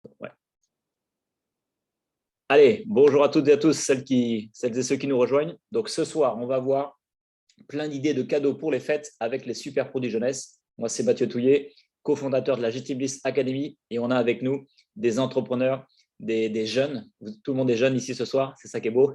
Ouais. Allez, bonjour à toutes et à tous, celles et ceux qui nous rejoignent. Donc ce soir, on va voir plein d'idées de cadeaux pour les fêtes avec les super produits jeunesse. Moi, c'est Mathieu Touillet, cofondateur de la GT Bliss Academy, et on a avec nous des entrepreneurs, des jeunes. Tout le monde est jeune ici ce soir, c'est ça qui est beau.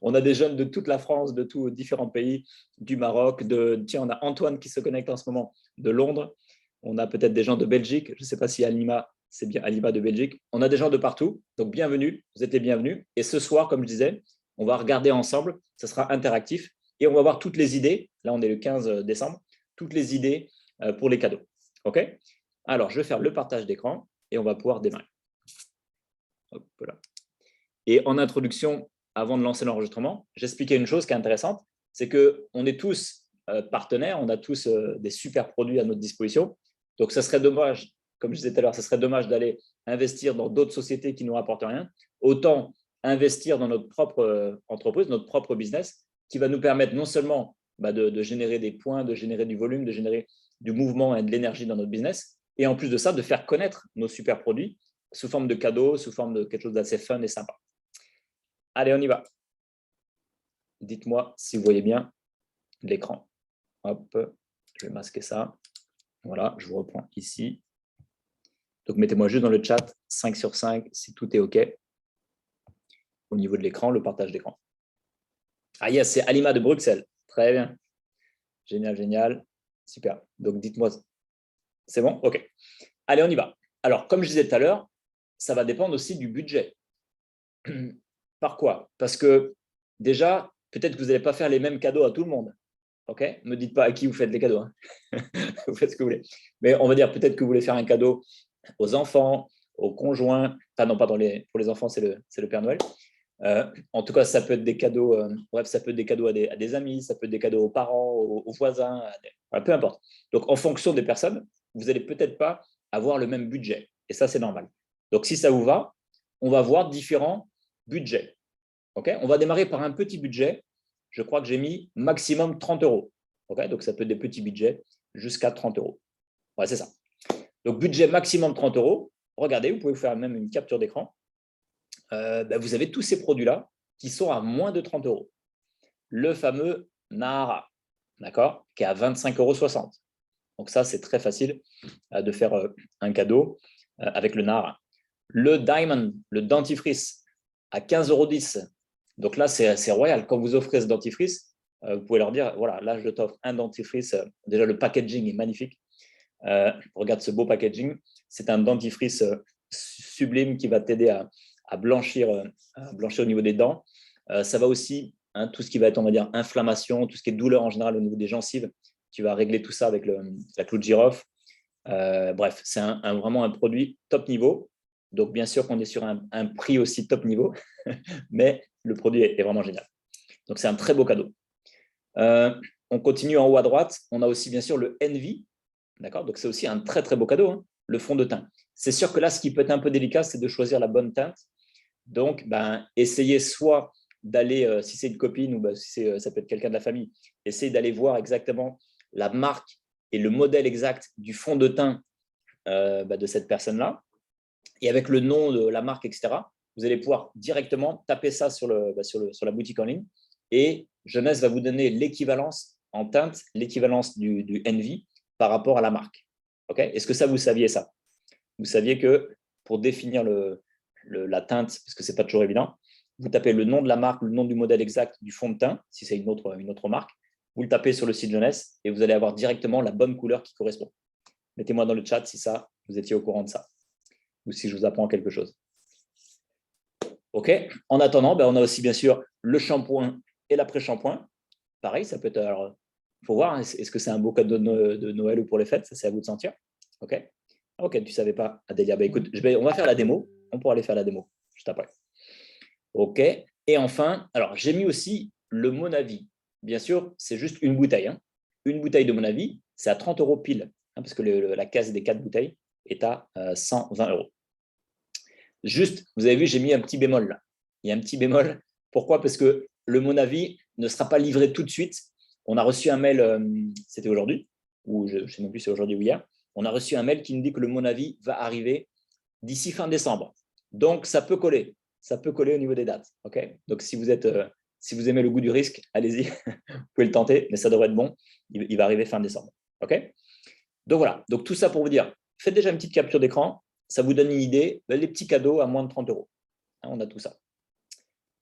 On a des jeunes de toute la France, de tous différents pays, du Maroc, tiens, on a Antoine qui se connecte en ce moment de Londres. On a peut-être des gens de Belgique. Je ne sais pas si Alima, c'est bien Alima de Belgique. On a des gens de partout. Donc, bienvenue. Vous êtes les bienvenus. Et ce soir, comme je disais, on va regarder ensemble. Ce sera interactif. Et on va voir toutes les idées. Là, on est le 15 décembre. Toutes les idées pour les cadeaux. OK? Alors, je vais faire le partage d'écran et on va pouvoir démarrer. Hop là. Et en introduction, avant de lancer l'enregistrement, j'expliquais une chose qui est intéressante. C'est qu'on est tous partenaires. On a tous des super produits à notre disposition. Donc, ça serait dommage, comme je disais tout à l'heure, ça serait dommage d'aller investir dans d'autres sociétés qui ne nous rapportent rien. Autant investir dans notre propre entreprise, notre propre business, qui va nous permettre non seulement de générer des points, de générer du volume, de générer du mouvement et de l'énergie dans notre business, et en plus de ça, de faire connaître nos super produits sous forme de cadeaux, sous forme de quelque chose d'assez fun et sympa. Allez, on y va. Dites-moi si vous voyez bien l'écran. Hop, je vais masquer ça. Voilà, je vous reprends ici. Donc, mettez-moi juste dans le chat 5 sur 5 si tout est OK au niveau de l'écran, le partage d'écran. Ah yes, c'est Alima de Bruxelles. Très bien. Génial, génial. Super. Donc, dites-moi. C'est bon? OK. Allez, on y va. Alors, comme je disais tout à l'heure, ça va dépendre aussi du budget. Par quoi? Parce que déjà, peut-être que vous n'allez pas faire les mêmes cadeaux à tout le monde. OK? Ne me dites pas à qui vous faites les cadeaux. Hein. Vous faites ce que vous voulez. Mais on va dire peut-être que vous voulez faire un cadeau aux enfants, aux conjoints. Enfin, non, pardon, pour les enfants, c'est le Père Noël. En tout cas, ça peut être des cadeaux, bref, ça peut être des cadeaux à des amis, ça peut être des cadeaux aux parents, aux voisins, peu importe. Donc, en fonction des personnes, vous n'allez peut-être pas avoir le même budget. Et ça, c'est normal. Donc, si ça vous va, on va voir différents budgets. Okay, on va démarrer par un petit budget. Je crois que j'ai mis maximum 30 €. Okay, donc, ça peut être des petits budgets jusqu'à 30 €. Ouais, c'est ça. Donc, budget maximum 30 €. Regardez, vous pouvez faire même une capture d'écran. Vous avez tous ces produits-là qui sont à moins de 30 €. Le fameux Nahara, d'accord, qui est à 25,60 €. Donc, ça, c'est très facile de faire un cadeau avec le Nahara. Le Diamond, le dentifrice, à 15,10 €. Donc là, c'est royal. Quand vous offrez ce dentifrice, vous pouvez leur dire, voilà, là, je t'offre un dentifrice. Déjà, le packaging est magnifique. Regarde ce beau packaging. C'est un dentifrice sublime qui va t'aider à blanchir au niveau des dents. Ça va aussi, tout ce qui va être, on va dire, inflammation, tout ce qui est douleur en général au niveau des gencives. Tu vas régler tout ça avec la clou de girofle. Bref, c'est vraiment un produit top niveau. Donc, bien sûr qu'on est sur un prix aussi top niveau, mais le produit est vraiment génial. Donc, c'est un très beau cadeau. On continue en haut à droite. On a aussi, bien sûr, le Envy. D'accord? Donc, c'est aussi un très, très beau cadeau, hein, le fond de teint. C'est sûr que là, ce qui peut être un peu délicat, c'est de choisir la bonne teinte. Donc, essayez soit d'aller, si c'est une copine ou si ça peut être quelqu'un de la famille, essayez d'aller voir exactement la marque et le modèle exact du fond de teint de cette personne-là. Et avec le nom de la marque, etc., vous allez pouvoir directement taper ça sur la boutique en ligne. Et Jeunesse va vous donner l'équivalence en teinte, l'équivalence du Envy par rapport à la marque. Okay? Est-ce que ça, vous saviez ça? Vous saviez que pour définir la teinte, parce que ce n'est pas toujours évident, vous tapez le nom de la marque, le nom du modèle exact du fond de teint, si c'est une autre marque, vous le tapez sur le site Jeunesse et vous allez avoir directement la bonne couleur qui correspond. Mettez-moi dans le chat si ça, vous étiez au courant de ça ou si je vous apprends quelque chose. OK. En attendant, on a aussi bien sûr le shampoing et l'après-shampoing. Pareil, ça peut être. Alors, il faut voir, est-ce que c'est un beau cadeau de Noël ou pour les fêtes? Ça, c'est à vous de sentir. OK. OK, tu ne savais pas, Adélia. Écoute, on va faire la démo. On pourra aller faire la démo juste après. OK. Et enfin, alors j'ai mis aussi le Monavi. Bien sûr, c'est juste une bouteille. Hein. Une bouteille de Monavi, c'est à 30 € pile, hein, parce que la caisse des 4 bouteilles est à 120 €. Juste, vous avez vu, j'ai mis un petit bémol là. Il y a un petit bémol. Pourquoi? Parce que le Monavi ne sera pas livré tout de suite. On a reçu un mail, c'était aujourd'hui, ou je ne sais même plus si c'est aujourd'hui ou hier. On a reçu un mail qui nous dit que le Monavi va arriver d'ici fin décembre. Donc, ça peut coller. Ça peut coller au niveau des dates. Okay, donc, si vous aimez le goût du risque, allez-y, vous pouvez le tenter, mais ça devrait être bon. Il va arriver fin décembre. Okay, donc, voilà. Donc, tout ça pour vous dire, faites déjà une petite capture d'écran. Ça vous donne une idée. Les petits cadeaux à moins de 30 €. On a tout ça.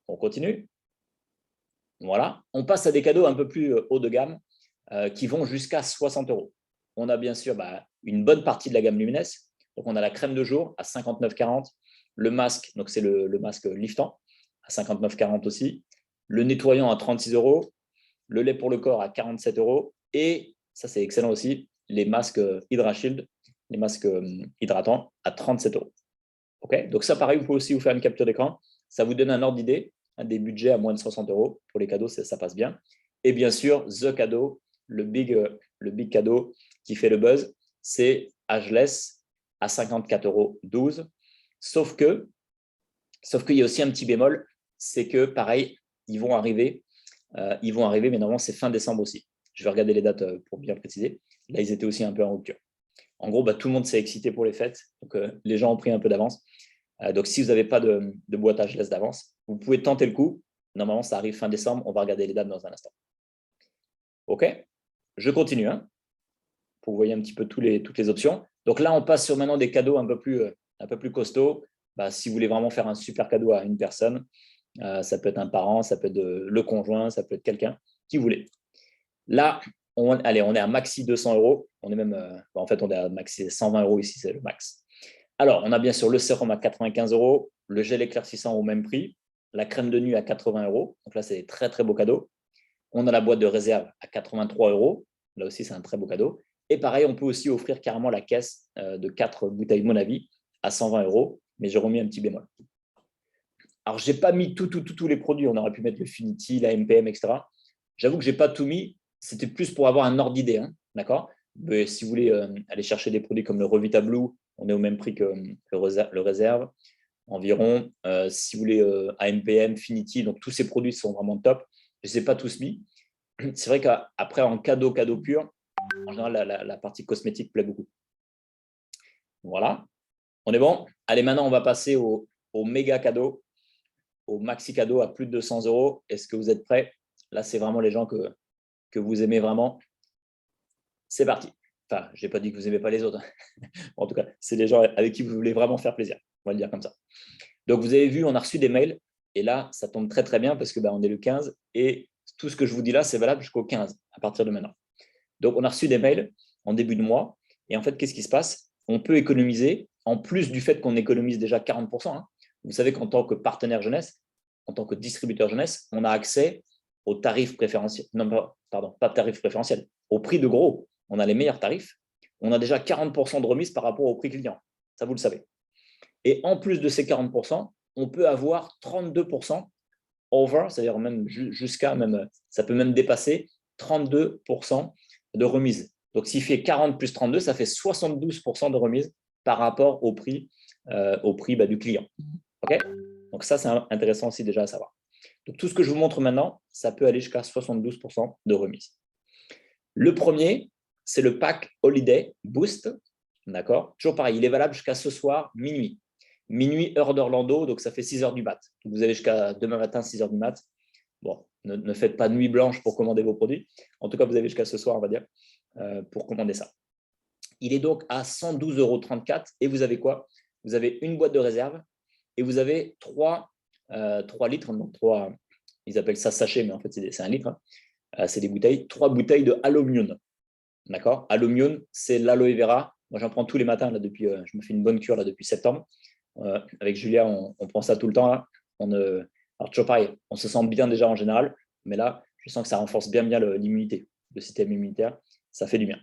On continue. Voilà. On passe à des cadeaux un peu plus haut de gamme qui vont jusqu'à 60 €. On a bien sûr une bonne partie de la gamme Lumines. Donc, on a la crème de jour à 59,40 €. Le masque, donc c'est le masque liftant à 59,40 € aussi. Le nettoyant à 36 €. Le lait pour le corps à 47 €. Et ça, c'est excellent aussi, les masques HydraShield, les masques hydratants à 37 €. Okay, donc ça, pareil, vous pouvez aussi vous faire une capture d'écran. Ça vous donne un ordre d'idée, des budgets à moins de 60 € pour les cadeaux, ça passe bien. Et bien sûr, the cadeau, le big cadeau qui fait le buzz, c'est Ageless à 54,12 €. Sauf qu'il y a aussi un petit bémol, c'est que pareil, ils vont arriver, mais normalement c'est fin décembre aussi. Je vais regarder les dates pour bien préciser. Là, ils étaient aussi un peu en rupture. En gros, tout le monde s'est excité pour les fêtes, donc les gens ont pris un peu d'avance. Donc, si vous n'avez pas de boîte Ageless d'avance, vous pouvez tenter le coup. Normalement, ça arrive fin décembre. On va regarder les dates dans un instant. OK, je continue pour que vous voyez un petit peu toutes les options. Donc là, on passe sur maintenant des cadeaux un peu plus costauds. Si vous voulez vraiment faire un super cadeau à une personne, ça peut être un parent, ça peut être le conjoint, ça peut être quelqu'un qui vous voulez. Là, on est à maxi 200 €. On est même, en fait, on est à maxi 120 € ici, c'est le max. Alors, on a bien sûr le sérum à 95 €, le gel éclaircissant au même prix, la crème de nuit à 80 €. Donc là, c'est des très, très beaux cadeaux. On a la boîte de réserve à 83 €. Là aussi, c'est un très beau cadeau. Et pareil, on peut aussi offrir carrément la caisse de 4 bouteilles Mon Avis à 120 €, mais j'ai remis un petit bémol. Alors, je n'ai pas mis tous les produits. On aurait pu mettre le Finity, la MPM, etc. J'avoue que je n'ai pas tout mis. C'était plus pour avoir un ordre d'idée. D'accord. Mais si vous voulez aller chercher des produits comme le Revita Blue, on est au même prix que le réserve environ. Si vous voulez AMPM, Finity, donc tous ces produits sont vraiment top. Je ne les ai pas tous mis. C'est vrai qu'après, en cadeau pur, en général, la partie cosmétique plaît beaucoup. Voilà. On est bon? Allez, maintenant, on va passer au méga cadeau, au maxi cadeau à plus de 200 €. Est-ce que vous êtes prêts? Là, c'est vraiment les gens que vous aimez vraiment. C'est parti. Enfin, je n'ai pas dit que vous n'aimez pas les autres. En tout cas, c'est les gens avec qui vous voulez vraiment faire plaisir. On va le dire comme ça. Donc, vous avez vu, on a reçu des mails. Et là, ça tombe très, très bien parce que on est le 15. Et tout ce que je vous dis là, c'est valable jusqu'au 15, à partir de maintenant. Donc, on a reçu des mails en début de mois. Et en fait, qu'est-ce qui se passe? On peut économiser, en plus du fait qu'on économise déjà 40%. Vous savez qu'en tant que partenaire jeunesse, en tant que distributeur jeunesse, on a accès aux tarifs préférentiels. Non, pardon, pas tarifs préférentiels, au prix de gros. On a les meilleurs tarifs. On a déjà 40% de remise par rapport au prix client. Ça, vous le savez. Et en plus de ces 40%, on peut avoir 32% over, c'est-à-dire même jusqu'à même, ça peut même dépasser 32% de remise. Donc, s'il fait 40 plus 32, ça fait 72% de remise par rapport au prix du client. Okay, donc, ça, c'est intéressant aussi déjà à savoir. Donc, tout ce que je vous montre maintenant, ça peut aller jusqu'à 72% de remise. Le premier, c'est le pack Holiday Boost. D'accord. Toujours pareil, il est valable jusqu'à ce soir, minuit. Minuit, heure d'Orlando, donc ça fait 6 h du mat. Donc vous avez jusqu'à demain matin, 6 h du mat. Bon, ne faites pas nuit blanche pour commander vos produits. En tout cas, vous avez jusqu'à ce soir, on va dire, pour commander ça. Il est donc à 112,34 € et vous avez quoi? Vous avez une boîte de réserve et vous avez 3 litres, donc 3, ils appellent ça sachet, mais en fait, c'est 1 litre. C'est des bouteilles, 3 bouteilles de Alloimmune. D'accord. Alloimmune, c'est l'aloe vera. Moi, j'en prends tous les matins. Là, depuis, je me fais une bonne cure là, depuis septembre. Avec Julia, on prend ça tout le temps. Là. Alors, toujours pareil, on se sent bien déjà en général. Mais là, je sens que ça renforce bien l'immunité, le système immunitaire. Ça fait du bien.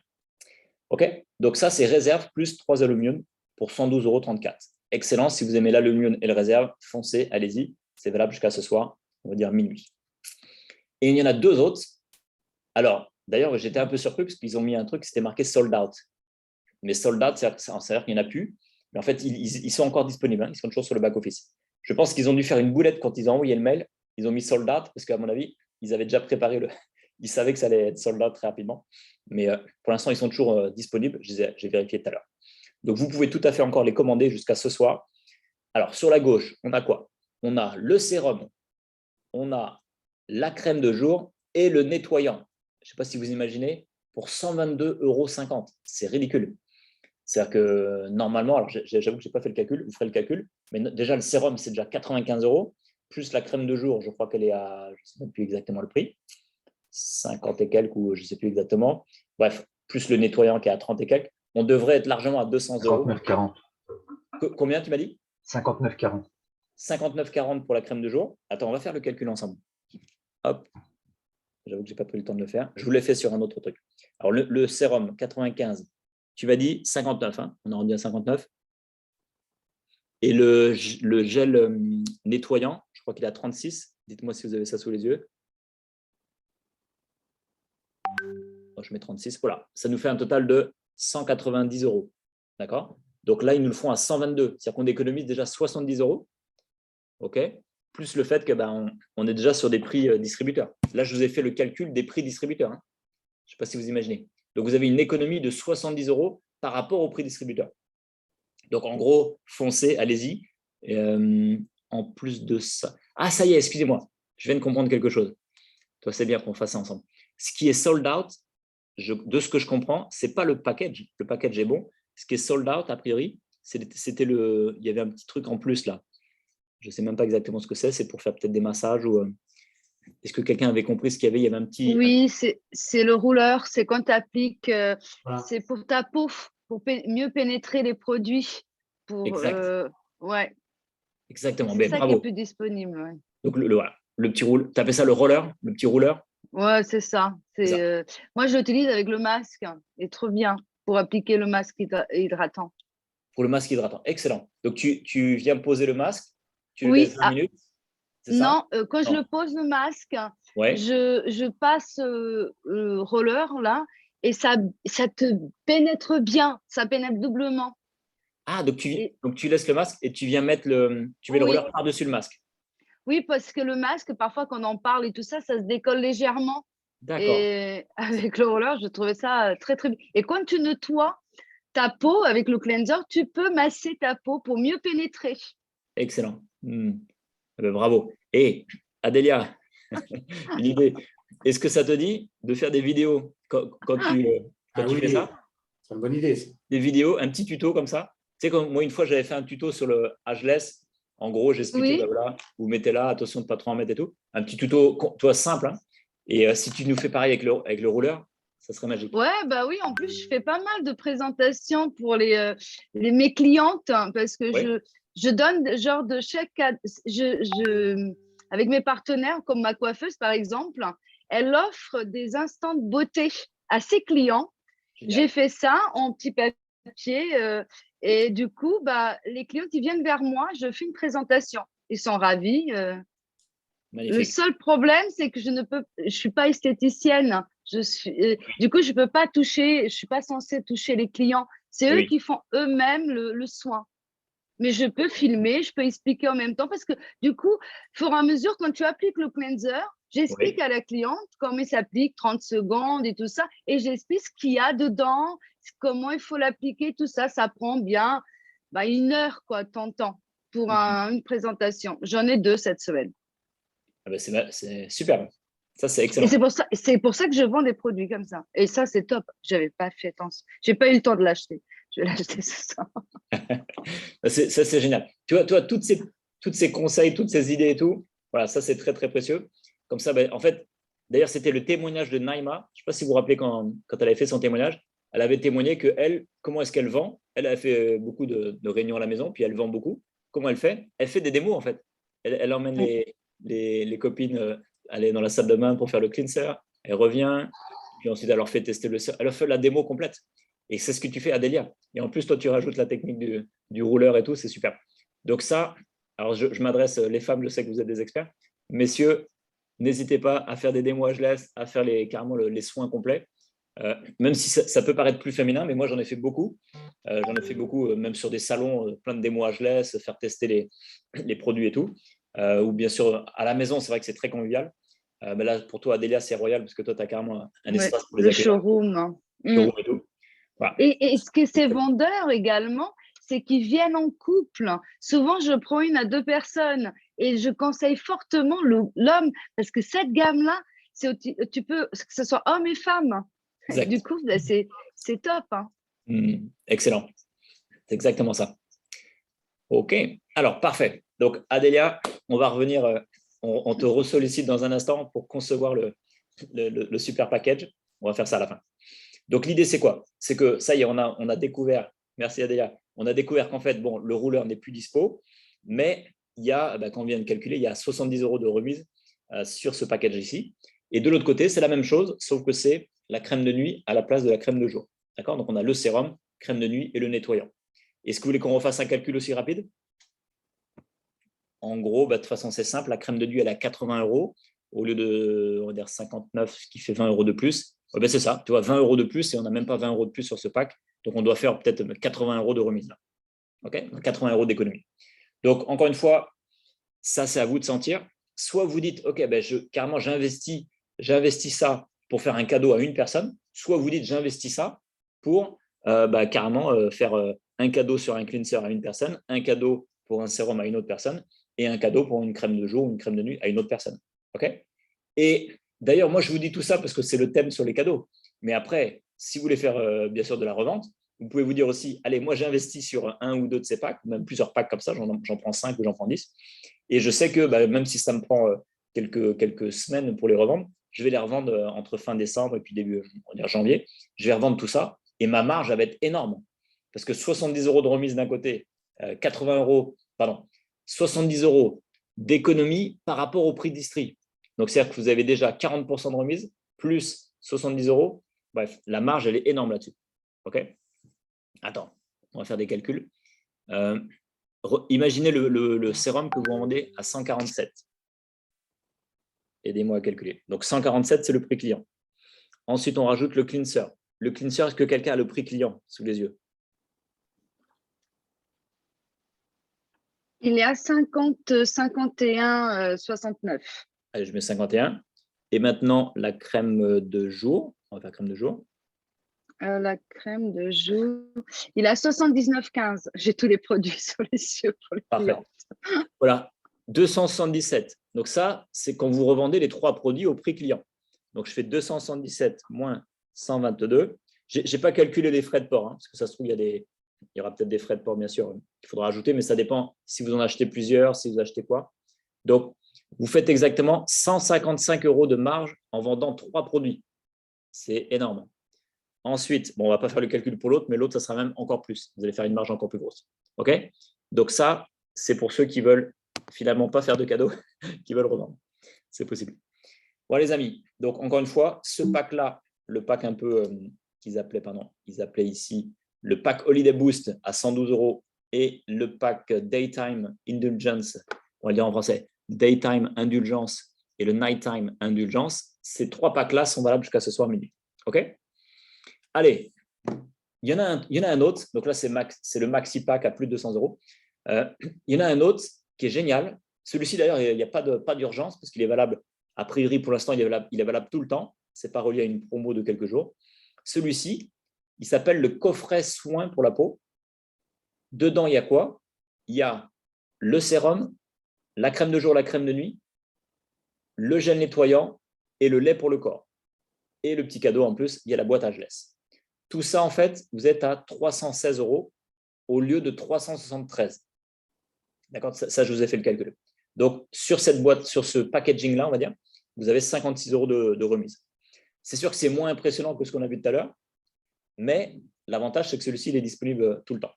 OK. Donc, ça, c'est réserve plus 3 Alloimmune pour 112,34 €. Excellent. Si vous aimez l'Alloimmune et le réserve, foncez, allez-y. C'est valable jusqu'à ce soir, on va dire minuit. Et il y en a 2 autres. Alors, d'ailleurs, j'étais un peu surpris parce qu'ils ont mis un truc, c'était marqué sold out. Mais sold out, c'est-à-dire qu'il n'y en a plus. Mais en fait, ils sont encore disponibles. Ils sont toujours sur le back-office. Je pense qu'ils ont dû faire une boulette quand ils ont envoyé le mail. Ils ont mis sold out parce qu'à mon avis, ils avaient déjà préparé Ils savaient que ça allait être sold out très rapidement. Mais pour l'instant, ils sont toujours disponibles. J'ai vérifié tout à l'heure. Donc, vous pouvez tout à fait encore les commander jusqu'à ce soir. Alors, sur la gauche, on a quoi? On a le sérum, on a la crème de jour et le nettoyant. Je ne sais pas si vous imaginez, pour 122,50 €. C'est ridicule. C'est-à-dire que normalement, alors j'avoue que je n'ai pas fait le calcul, vous ferez le calcul, mais déjà le sérum, c'est déjà 95 €, plus la crème de jour, je crois qu'elle est à, je ne sais même plus exactement le prix, 50 et quelques ou je ne sais plus exactement. Bref, plus le nettoyant qui est à 30 et quelques, on devrait être largement à 200 €. 59,40. Combien tu m'as dit? 59,40. 59,40 pour la crème de jour. Attends, on va faire le calcul ensemble. Hop, j'avoue que je n'ai pas pris le temps de le faire. Je vous l'ai fait sur un autre truc. Alors, le sérum, 95, tu m'as dit 59, hein, on a rendu à 59. Et le gel nettoyant, je crois qu'il est à 36. Dites-moi si vous avez ça sous les yeux. Oh, je mets 36. Voilà, ça nous fait un total de 190 €. D'accord? Donc là, ils nous le font à 122. C'est-à-dire qu'on économise déjà 70 €. OK? Plus le fait que on est déjà sur des prix distributeurs. Là, je vous ai fait le calcul des prix distributeurs. Hein. Je ne sais pas si vous imaginez. Donc, vous avez une économie de 70 € par rapport au prix distributeur. Donc, en gros, foncez, allez-y. En plus de ça… Ah, ça y est, excusez-moi. Je viens de comprendre quelque chose. Toi, c'est bien qu'on fasse ça ensemble. Ce qui est sold out, de ce que je comprends, ce n'est pas le package. Le package est bon. Ce qui est sold out, a priori, c'était il y avait un petit truc en plus là. Je ne sais même pas exactement ce que c'est. C'est pour faire peut-être des massages ou… Est-ce que quelqu'un avait compris ce qu'il y avait? Il y avait un petit… Oui, c'est le rouleur. C'est quand tu appliques, Voilà. c'est pour ta peau, pour mieux pénétrer les produits. Exact. Ouais. Exactement. C'est Ben, ça qui bravo. est plus disponible. Ouais. Donc, voilà, le petit roule. Tu appelles ça le roller? Le petit rouleur? Ouais, c'est ça. Moi, je l'utilise avec le masque. Il est trop bien pour appliquer le masque hydratant. Pour le masque hydratant. Excellent. Donc, tu viens poser le masque, tu le Oui. laisses 20 minutes, c'est ça? Non, quand je Non. le pose le masque, Ouais. je passe le roller là et ça te pénètre bien. Ça pénètre doublement. Ah, donc tu laisses le masque et tu viens mettre tu mets le Oui. roller par-dessus le masque. Oui, parce que le masque, parfois, quand on en parle et tout ça, ça se décolle légèrement. D'accord. Et avec le roller, je trouvais ça très, très bien. Et quand tu nettoies ta peau avec le cleanser, tu peux masser ta peau pour mieux pénétrer. Excellent. Eh ben, bravo. Et Adélia, une idée. Est-ce que ça te dit de faire des vidéos quand tu fais ça? C'est une bonne idée. Ça. Des vidéos, un petit tuto comme ça. Tu sais, comme moi, une fois, j'avais fait un tuto sur le Ageless. En gros, j'expliquais, Oui. voilà, vous mettez là, attention de ne pas trop en mettre et tout. Un petit tuto, toi, simple. Hein. Et si tu nous fais pareil avec le rouleur, ça serait magique. Ouais, bah oui, en plus, je fais pas mal de présentations pour mes clientes hein, parce que Oui. je donne genre de chèque. Avec mes partenaires, comme ma coiffeuse, par exemple, elle offre des instants de beauté à ses clients. Génial. J'ai fait ça en petit papier et du coup, les clients qui viennent vers moi, je fais une présentation. Ils sont ravis. Le seul problème, c'est que je suis pas esthéticienne. Du coup, je peux pas toucher, je suis pas censée toucher les clients. C'est eux qui font eux-mêmes le soin. Mais je peux filmer, je peux expliquer en même temps parce que du coup, au fur et à mesure, quand tu appliques le cleanser, j'explique à la cliente comment il s'applique, 30 secondes et tout ça, et j'explique ce qu'il y a dedans, comment il faut l'appliquer, tout ça. Ça prend bien 1 heure, quoi, ton temps pour une présentation. J'en ai 2 cette semaine. Ah ben c'est super. Ça, c'est excellent. Et c'est pour ça que je vends des produits comme ça. Et ça, c'est top. Je n'avais pas fait attention. Je n'ai pas eu le temps de l'acheter. Je vais l'acheter ce soir. Ça, c'est génial. Tu vois, tous ces conseils, toutes ces idées et tout, voilà, ça, c'est très, très précieux. Comme ça, en fait, d'ailleurs, c'était le témoignage de Naïma. Je ne sais pas si vous vous rappelez quand elle avait fait son témoignage. Elle avait témoigné que elle, comment est-ce qu'elle vend? Elle a fait beaucoup de réunions à la maison, puis elle vend beaucoup. Comment elle fait? Elle fait des démos, en fait. Elle emmène les copines aller dans la salle de bain pour faire le cleanser. Elle revient, puis ensuite, elle leur fait tester elle leur fait la démo complète. Et c'est ce que tu fais, Adélia. Et en plus, toi, tu rajoutes la technique du rouleur et tout, c'est super. Donc ça, alors je m'adresse, les femmes, je sais que vous êtes des experts. Messieurs, n'hésitez pas à faire des démos Ageless, à faire carrément les soins complets. Même si ça peut paraître plus féminin, mais moi, j'en ai fait beaucoup. J'en ai fait beaucoup, même sur des salons, plein de démos Ageless, faire tester les produits et tout. Ou bien sûr, à la maison, c'est vrai que c'est très convivial. Mais là, pour toi, Adélia, c'est royal parce que toi, tu as carrément un espace pour les accueillir. Showroom. Showroom et tout. Voilà. Et ce que ces vendeurs également, c'est qu'ils viennent en couple. Souvent, je prends une à 2 personnes et je conseille fortement l'homme parce que cette gamme-là, tu peux, que ce soit homme et femme. Exact. Du coup, c'est top. Hein. Excellent. C'est exactement ça. OK. Alors, parfait. Donc, Adélia, on va revenir. On te ressollicite dans un instant pour concevoir le super package. On va faire ça à la fin. Donc, l'idée, c'est quoi? C'est que ça y est, on a découvert, merci Adélia, on a découvert qu'en fait, bon, le rouleur n'est plus dispo, mais il y a, quand on vient de calculer, il y a 70 € de remise sur ce package ici. Et de l'autre côté, c'est la même chose, sauf que c'est la crème de nuit à la place de la crème de jour. D'accord? Donc, on a le sérum, crème de nuit et le nettoyant. Est-ce que vous voulez qu'on refasse un calcul aussi rapide? En gros, de toute façon, c'est simple. La crème de nuit, elle est à 80 € au lieu de, on va dire, 59, ce qui fait 20 € de plus. C'est ça, tu vois, 20 € de plus et on n'a même pas 20 € de plus sur ce pack. Donc, on doit faire peut-être 80 € de remise là. Okay, 80 € d'économie. Donc, encore une fois, ça, c'est à vous de sentir. Soit vous dites, OK, carrément, j'investis ça pour faire un cadeau à une personne. Soit vous dites, j'investis ça pour carrément faire un cadeau sur un cleanser à une personne, un cadeau pour un sérum à une autre personne et un cadeau pour une crème de jour ou une crème de nuit à une autre personne. OK? Et d'ailleurs, moi, je vous dis tout ça parce que c'est le thème sur les cadeaux. Mais après, si vous voulez faire, bien sûr, de la revente, vous pouvez vous dire aussi, allez, moi, j'investis sur un ou deux de ces packs, même plusieurs packs comme ça, j'en prends 5 ou j'en prends 10. Et je sais que même si ça me prend quelques semaines pour les revendre, je vais les revendre entre fin décembre et puis début janvier. Je vais revendre tout ça et ma marge va être énorme. Parce que 70 € de remise d'un côté, 70 € d'économie par rapport au prix d'Istrie. Donc, c'est-à-dire que vous avez déjà 40% de remise plus 70 €. Bref, la marge, elle est énorme là-dessus. OK? Attends, on va faire des calculs. Imaginez le sérum que vous vendez à 147. Aidez-moi à calculer. Donc, 147, c'est le prix client. Ensuite, on rajoute le cleanser. Le cleanser, est-ce que quelqu'un a le prix client sous les yeux? Il est à 51,69. Allez, je mets 51. Et maintenant, la crème de jour. On va faire crème de jour. La crème de jour, il est à 79,15. J'ai tous les produits sur les yeux pour les clients. Voilà, 277. Donc ça, c'est quand vous revendez les 3 produits au prix client. Donc je fais 277 moins 122. Je n'ai pas calculé les frais de port, parce que ça se trouve, il y aura peut-être des frais de port, bien sûr, qu'il faudra ajouter, mais ça dépend si vous en achetez plusieurs, si vous achetez quoi. Donc, vous faites exactement 155 € de marge en vendant 3 produits. C'est énorme. Ensuite, on ne va pas faire le calcul pour l'autre, mais l'autre, ça sera même encore plus. Vous allez faire une marge encore plus grosse. OK? Donc ça, c'est pour ceux qui veulent finalement pas faire de cadeaux, qui veulent revendre. C'est possible. Voilà les amis. Donc encore une fois, ce pack-là, le pack un peu ils appelaient ici le pack Holiday Boost à 112 € et le pack Daytime Indulgence, on va le dire en français, Daytime Indulgence et le Nighttime Indulgence, ces 3 packs-là sont valables jusqu'à ce soir minuit. OK? Allez, il y en a un autre, donc là c'est le maxi pack à plus de 200 €. Il y en a un autre qui est génial. Celui-ci d'ailleurs, il n'y a pas d'urgence parce qu'il est valable, a priori pour l'instant, il est valable tout le temps. Ce n'est pas relié à une promo de quelques jours. Celui-ci, il s'appelle le coffret soin pour la peau. Dedans, il y a quoi? Il y a le sérum, la crème de jour, la crème de nuit, le gel nettoyant et le lait pour le corps. Et le petit cadeau en plus, il y a la boîte à gelesse. Tout ça, en fait, vous êtes à 316 € au lieu de 373. D'accord? Ça, je vous ai fait le calcul. Donc, sur cette boîte, sur ce packaging-là, on va dire, vous avez 56 € de remise. C'est sûr que c'est moins impressionnant que ce qu'on a vu tout à l'heure, mais l'avantage, c'est que celui-ci, il est disponible tout le temps.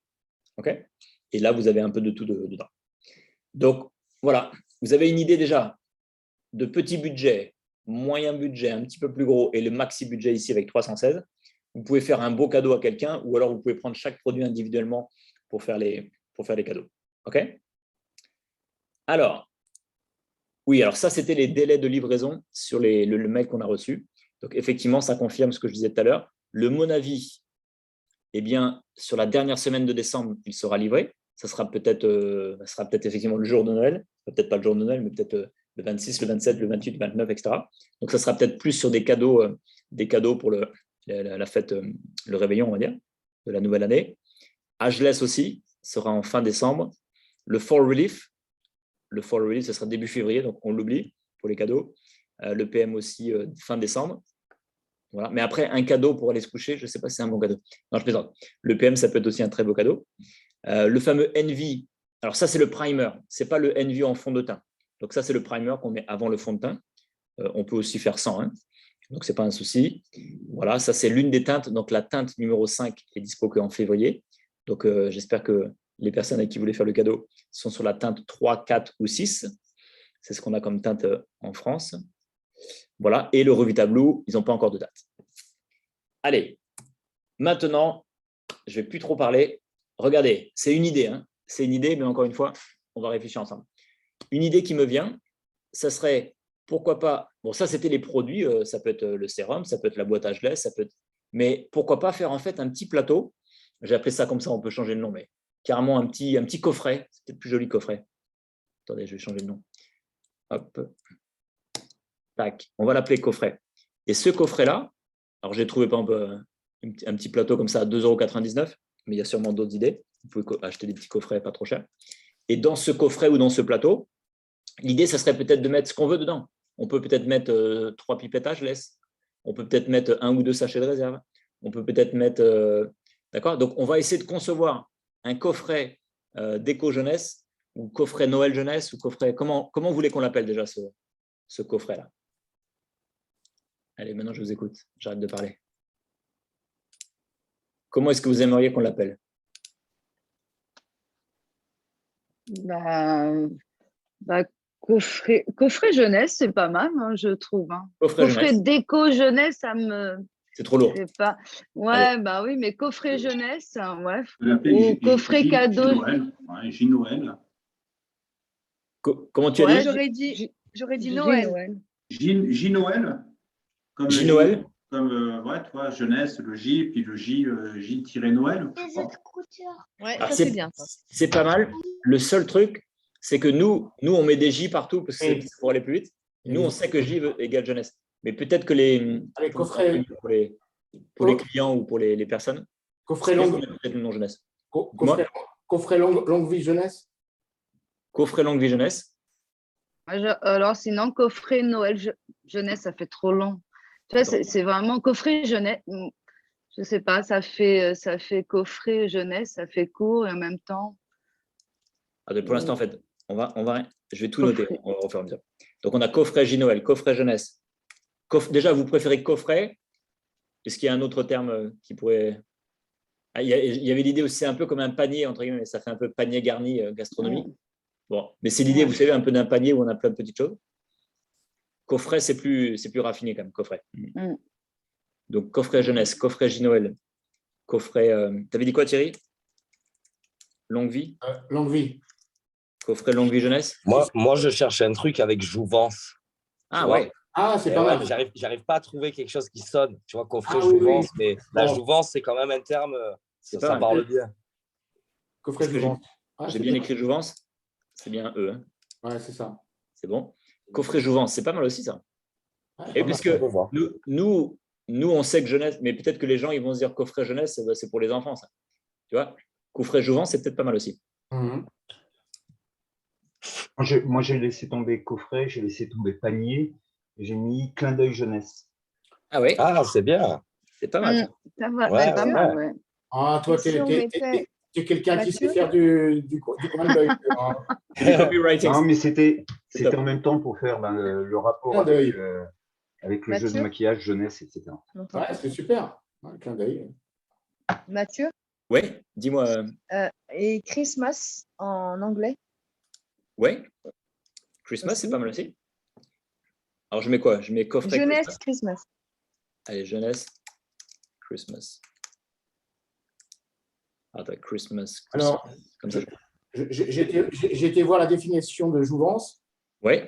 Okay? Et là, vous avez un peu de tout dedans. Donc, voilà, vous avez une idée déjà de petit budget, moyen budget, un petit peu plus gros, et le maxi budget ici avec 316. Vous pouvez faire un beau cadeau à quelqu'un, ou alors vous pouvez prendre chaque produit individuellement pour faire les cadeaux. OK? Alors, oui, alors ça, c'était les délais de livraison sur le mail qu'on a reçu. Donc, effectivement, ça confirme ce que je disais tout à l'heure. Le Monavi, eh bien, sur la dernière semaine de décembre, il sera livré. Ça sera peut-être effectivement le jour de Noël. Peut-être pas le jour de Noël, mais peut-être le 26, le 27, le 28, le 29, etc. Donc, ça sera peut-être plus sur des cadeaux pour la fête, le réveillon, on va dire. de la nouvelle année. Ageless aussi sera en fin décembre. Le Fall Relief, ce sera début février, donc on l'oublie pour les cadeaux. Le PM aussi fin décembre. Voilà. Mais après, un cadeau pour aller se coucher, je ne sais pas si c'est un bon cadeau. Non, je plaisante. Le PM, ça peut être aussi un très beau cadeau. Le fameux Envy, alors ça, c'est le primer. Ce n'est pas le Envy en fond de teint. Donc ça, c'est le primer qu'on met avant le fond de teint. On peut aussi faire sans, hein. Donc ce n'est pas un souci. Voilà, ça, c'est l'une des teintes. Donc la teinte numéro 5 est dispo qu'en février. Donc j'espère que les personnes à qui vous voulez faire le cadeau sont sur la teinte 3, 4 ou 6. C'est ce qu'on a comme teinte en France. Voilà, et le Revita Blue, ils n'ont pas encore de date. Allez, maintenant, je ne vais plus trop parler. Regardez, c'est une idée, hein. C'est une idée, mais encore une fois, on va réfléchir ensemble. Une idée qui me vient, ça serait, pourquoi pas, bon, ça c'était les produits, ça peut être le sérum, ça peut être la boîte à gelée, ça peut être, mais pourquoi pas faire en fait un petit plateau, j'ai appelé ça comme ça, on peut changer le nom, mais carrément un petit coffret, c'est peut-être plus joli coffret. Attendez, je vais changer le nom. Hop. Tac, on va l'appeler coffret. Et ce coffret-là, alors j'ai trouvé par exemple un petit plateau comme ça à 2,99 €, mais il y a sûrement d'autres idées. Vous pouvez acheter des petits coffrets pas trop chers. Et dans ce coffret ou dans ce plateau, l'idée, ça serait peut-être de mettre ce qu'on veut dedans. On peut peut-être mettre 3 pipettes Ageless. On peut peut-être mettre 1 ou 2 sachets de réserve. On peut peut-être mettre… d'accord. Donc, on va essayer de concevoir un coffret d'éco-jeunesse ou coffret Noël jeunesse ou coffret… Comment vous voulez qu'on l'appelle déjà ce coffret-là? Allez, maintenant, je vous écoute. J'arrête de parler. Comment est-ce que vous aimeriez qu'on l'appelle? Coffret jeunesse, c'est pas mal, hein, je trouve. Hein. Coffret déco jeunesse, ça me… C'est trop lourd. Pas… Ouais, allez. Bah oui, mais coffret jeunesse, ouais. Ou coffret cadeau. J-Noël. Comment tu as dit? J'aurais dit Noël. J-Noël. J-Noël. Comme ouais, tu vois, jeunesse, le J, puis le J-Noël. Ouais, ça c'est bien. C'est pas mal. Le seul truc, c'est que nous, on met des J partout parce que c'est pour aller plus vite. Nous, on sait que J égale jeunesse. Mais peut-être que les coffrets pour les clients ou pour les personnes, coffret longue peut-être le nom jeunesse. Coffret longue vie jeunesse. Coffret longue vie jeunesse. Alors sinon, coffret Noël jeunesse, ça fait trop long. Tu vois, c'est vraiment coffret jeunesse. Je sais pas, ça fait coffret jeunesse, ça fait court et en même temps. Pour l'instant, en fait, je vais tout noter. On va refaire dire. Donc, on a coffret J-Noël, coffret jeunesse. Déjà, vous préférez coffret? Est-ce qu'il y a un autre terme qui pourrait… il y avait l'idée aussi, c'est un peu comme un panier, entre guillemets, ça fait un peu panier garni gastronomique. Bon, mais c'est l'idée, vous savez, un peu d'un panier où on a plein de petites choses. Coffret, c'est plus raffiné quand même, coffret. Donc, coffret jeunesse, coffret J-Noël, coffret… tu avais dit quoi, Thierry? Longue vie? Longue vie. Coffret longue vie jeunesse? Moi, je cherche un truc avec jouvence. Ah ouais. Ah, c'est pas mal. J'arrive pas à trouver quelque chose qui sonne. Tu vois, coffret jouvence, mais la jouvence, c'est quand même un terme, ça parle bien. Coffret jouvence. J'ai bien écrit jouvence. C'est bien E. Hein. Ouais, c'est ça. C'est bon. Coffret jouvence, c'est pas mal aussi ça. Et puisque nous, on sait que jeunesse, mais peut-être que les gens ils vont se dire coffret jeunesse, c'est pour les enfants, ça. Tu vois, coffret jouvence, c'est peut-être pas mal aussi. Moi, j'ai laissé tomber coffret, j'ai laissé tomber panier, et j'ai mis clin d'œil jeunesse. Ah ouais. Ah, c'est bien. C'est pas mal. Ça va, ouais, pas mal, ouais. Ah, toi, t'es quelqu'un qui sait faire du clin d'œil. Non, mais c'était en même temps pour faire le rapport avec le jeu de maquillage, jeunesse, etc. Ouais, c'est super. Un clin d'œil. Mathieu? Oui, dis-moi. Et Christmas en anglais? Ouais. Christmas, c'est pas mal aussi. Alors, je mets quoi? Je mets coffret. Jeunesse, Christmas. Allez, jeunesse, Christmas. Christmas. Alors, comme ça. J'ai été voir la définition de jouvence. Oui.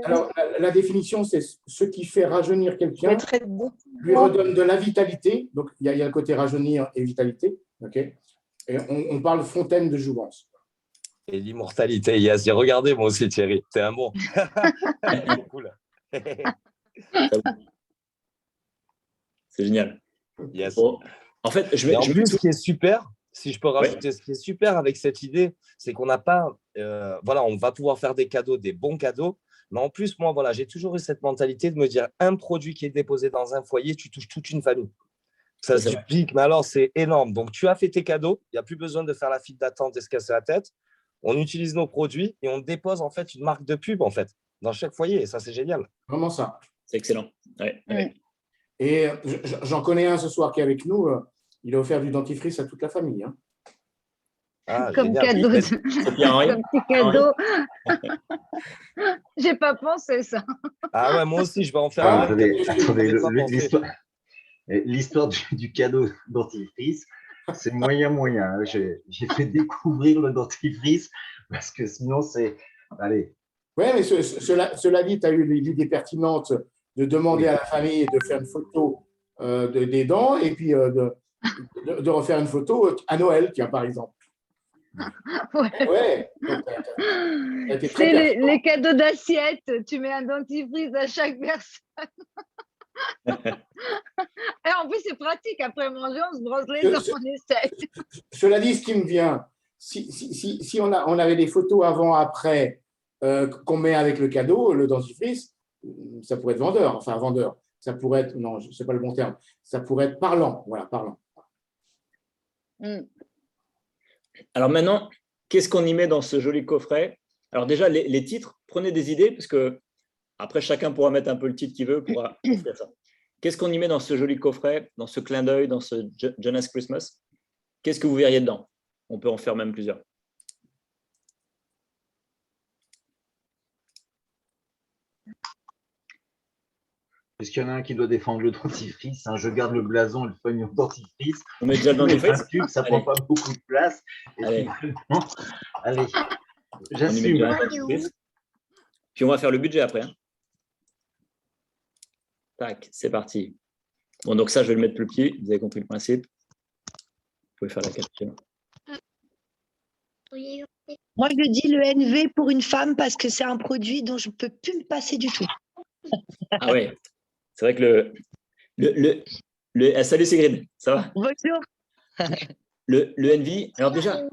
Alors, la définition, c'est ce qui fait rajeunir quelqu'un, lui redonne de la vitalité. Donc, il y a le côté rajeunir et vitalité. Okay, et on parle fontaine de jouvence. Et l'immortalité, yes. J'ai regardé moi aussi, Thierry. T'es un bon. Cool. C'est génial. Yes. Bon. En fait, ce qui est super, si je peux rajouter, ce qui est super avec cette idée, c'est qu'on n'a pas, on va pouvoir faire des cadeaux, des bons cadeaux. Mais en plus, moi, j'ai toujours eu cette mentalité de me dire, un produit qui est déposé dans un foyer, tu touches toute une famille. Ça se duplique, mais alors c'est énorme. Donc, tu as fait tes cadeaux, il n'y a plus besoin de faire la file d'attente et se casser la tête. On utilise nos produits et on dépose en fait une marque de pub en fait dans chaque foyer. Et ça, c'est génial. Vraiment ça. C'est excellent. Ouais. Et j'en connais un ce soir qui est avec nous. Il a offert du dentifrice à toute la famille. Hein. Comme cadeau. Comme petit cadeau. J'ai pas pensé ça. Ah ouais, moi aussi, je vais en faire un. Attendez, l'histoire du cadeau dentifrice, c'est moyen. J'ai fait découvrir le dentifrice parce que sinon, c'est… Allez. Oui, mais cela dit, tu as eu l'idée pertinente de demander à la famille de faire une photo des dents et puis de refaire une photo à Noël, tiens, par exemple. Ouais. C'est les cadeaux d'assiette. Tu mets un dentifrice à chaque personne. Et en plus, c'est pratique. Après manger, on se brosse les dents, on essaie. Cela dit, ce qui me vient, si on avait des photos avant-après qu'on met avec le cadeau, le dentifrice, ça pourrait être vendeur. Enfin, vendeur. Ça pourrait être… Non, ce n'est pas le bon terme. Ça pourrait être parlant. Voilà, parlant. Alors maintenant, qu'est-ce qu'on y met dans ce joli coffret? Alors déjà, les titres, prenez des idées, parce que après, chacun pourra mettre un peu le titre qu'il veut pour faire ça. Qu'est-ce qu'on y met dans ce joli coffret, dans ce clin d'œil, dans ce Jonas Christmas? Qu'est-ce que vous verriez dedans? On peut en faire même plusieurs. Est-ce qu'il y en a un qui doit défendre le dentifrice? Je garde le blason et le feuille dentifrice. On met déjà le dentifrice. Ça ne prend pas beaucoup de place. Allez, j'assume. Puis on va faire le budget après. Tac, c'est parti. Bon, donc ça, je vais le mettre plus petit. Vous avez compris le principe. Vous pouvez faire la capture. Moi, je dis le NV pour une femme parce que c'est un produit dont je ne peux plus me passer du tout. Ah oui, c'est vrai que salut Sigrid, ça va? Bonjour. Le Envy, alors déjà,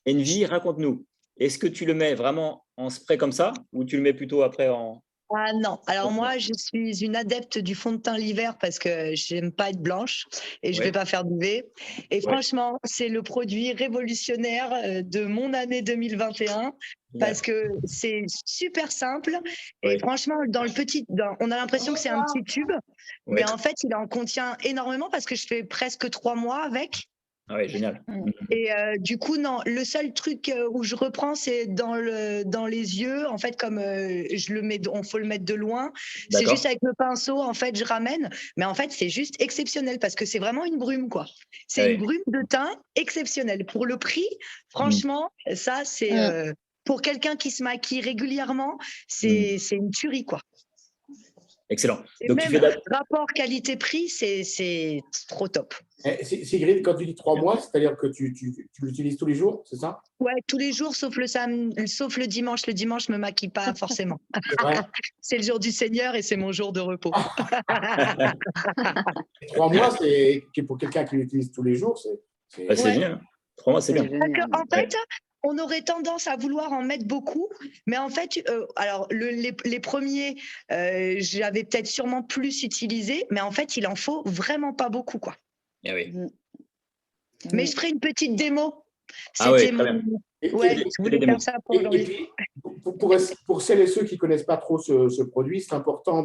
Envy, raconte-nous. Est-ce que tu le mets vraiment en spray comme ça ou tu le mets plutôt après en… Ah non, alors moi je suis une adepte du fond de teint l'hiver parce que j'aime pas être blanche et je vais pas faire d'UV. Et franchement, c'est le produit révolutionnaire de mon année 2021 parce que c'est super simple et franchement, on a l'impression que c'est un petit tube, mais en fait, il en contient énormément parce que je fais presque 3 mois avec. Ah oui, génial. Et du coup, non, le seul truc où je reprends, c'est dans les yeux. En fait, comme faut le mettre de loin. C'est juste avec le pinceau, en fait, je ramène. Mais en fait, c'est juste exceptionnel parce que c'est vraiment une brume, quoi. C'est une brume de teint exceptionnelle. Pour le prix, franchement, ça, c'est pour quelqu'un qui se maquille régulièrement, c'est une tuerie, quoi. Excellent. Et donc, même rapport qualité-prix, c'est trop top. Sigrid, quand tu dis 3 mois, c'est-à-dire que tu l'utilises tous les jours, c'est ça? Ouais, tous les jours, sauf le dimanche. Le dimanche, je ne me maquille pas forcément. C'est le jour du Seigneur et c'est mon jour de repos. 3 mois, c'est pour quelqu'un qui l'utilise tous les jours, c'est bien. 3 mois, c'est bien. En fait, on aurait tendance à vouloir en mettre beaucoup, mais en fait, alors les premiers, j'avais peut-être sûrement plus utilisé, mais en fait, il en faut vraiment pas beaucoup, quoi. Ah oui. Mais je ferai une petite démo. C'était je voulais faire ça pour aujourd'hui. Pour celles et ceux qui ne connaissent pas trop ce produit, c'est important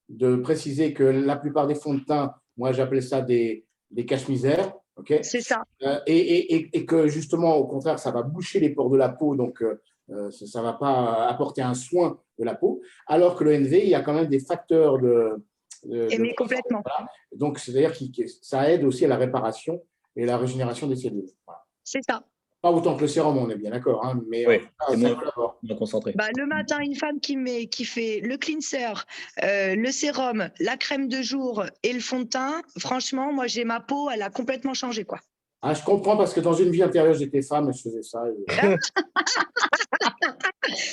de préciser que la plupart des fonds de teint, moi j'appelle ça des cache-misères. Okay. C'est ça. Et que justement, au contraire, ça va boucher les pores de la peau, donc ça ne va pas apporter un soin de la peau. Alors que le NV, il y a quand même des facteurs mais complètement. Voilà. Donc, c'est-à-dire que ça aide aussi à la réparation et la régénération des cellules. Voilà. C'est ça. Pas autant que le sérum, on est bien d'accord, hein, mais c'est moins concentré. Le matin, une femme qui fait le cleanser, le sérum, la crème de jour et le fond de teint, franchement, moi, ma peau, elle a complètement changé, quoi. Ah, je comprends parce que dans une vie antérieure, j'étais femme et je faisais ça.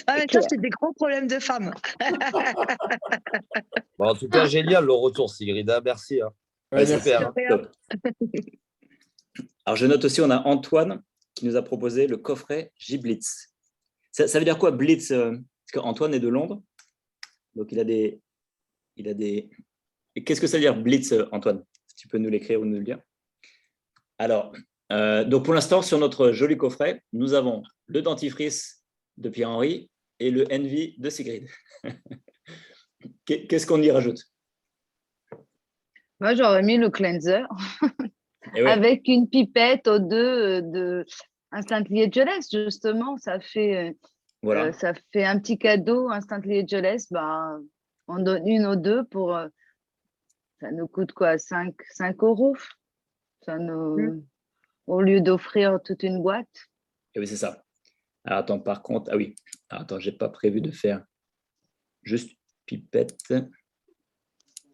Mais ça, c'est des gros problèmes de femmes. En tout cas, génial le retour, Sigrid. Merci. Super. Alors, je note aussi, on a Antoine qui nous a proposé le coffret J-Blitz. Ça veut dire quoi, Blitz? Parce qu'Antoine est de Londres, donc il a des... Et qu'est-ce que ça veut dire, Blitz, Antoine? Si tu peux nous l'écrire ou nous le dire. Alors, donc pour l'instant, sur notre joli coffret, nous avons le dentifrice de Pierre-Henri et le Envy de Sigrid. Qu'est-ce qu'on y rajoute? Moi, j'aurais mis le cleanser avec une pipette aux deux de Instantly Ageless, justement. Ça fait un petit cadeau, Instantly Ageless. Bah, on donne une ou deux pour... ça nous coûte quoi? 5 €. Ça nous... Au lieu d'offrir toute une boîte. Et oui, c'est ça. Alors, attends, par contre... Ah oui. Alors, attends, je n'ai pas prévu de faire juste pipette.